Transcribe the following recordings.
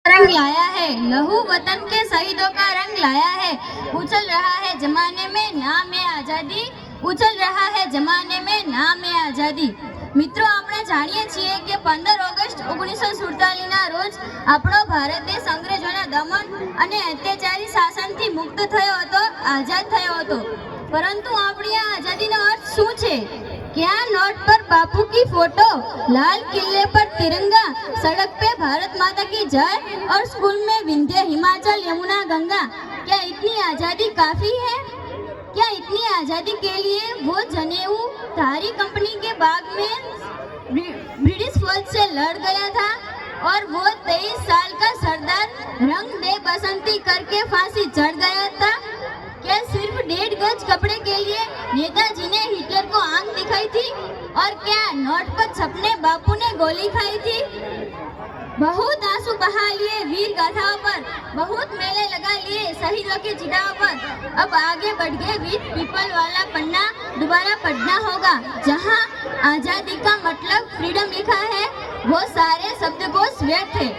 रंग लाया है, लहू वतन के शहीदों का रंग लाया है। उछल रहा है जमाने में नाम है आजादी, उछल रहा है जमाने में नाम है आजादी। મિત્રો, આપણે જાણીએ છીએ કે 15 ઓગસ્ટ 1947ના રોજ આપણો ભારત દેશ અંગ્રેજોના દમન અને અત્યાચારી શાસનથી મુક્ત થયો હતો, આઝાદ થયો હતો। પરંતુ આપણી આ આઝાદીનો અર્થ શું છે? क्या नोट पर बापू की फोटो, लाल किले पर तिरंगा, सड़क पे भारत माता की जय और स्कूल में विंध्य हिमाचल यमुना गंगा। क्या इतनी आज़ादी काफ़ी है? क्या इतनी आज़ादी के लिए वो जनेऊ धारी कंपनी के बाग में ब्रिटिश फौज से लड़ गया था और वो 23 साल का सरदार रंग दे बसंती करके फांसी चढ़ गया था? क्या सिर्फ 1.5 गज कपड़े के लिए नेताजी ने हिटलर को आंख दिखाई थी? और क्या नोट पर छपने बापू ने गोली खाई थी? बहुत आंसू बहा लिए वीर गाथाओं पर, बहुत मेले लगा लिए शहीदों के चिताओं पर। अब आगे बढ़ गए वीर पीपल वाला पन्ना दोबारा पढ़ना होगा, जहां आजादी का मतलब फ्रीडम लिखा है, वो सारे शब्दकोश व्यर्थ है।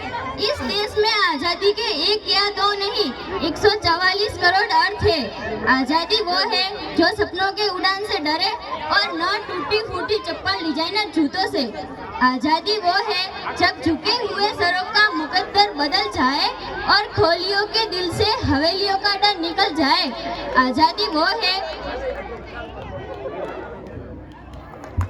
इस देश में आजादी के एक या दो नहीं, 144 करोड़ अर्थ है। आजादी वो है जो सपनों के उड़ान से डरे और न टूटी फूटी चप्पल डिजाइनर जूतों से। आजादी वो है जब झुके हुए सरों का मुकद्दर बदल जाए और खोलियों के दिल से हवेलियों का डर निकल जाए। आजादी वो है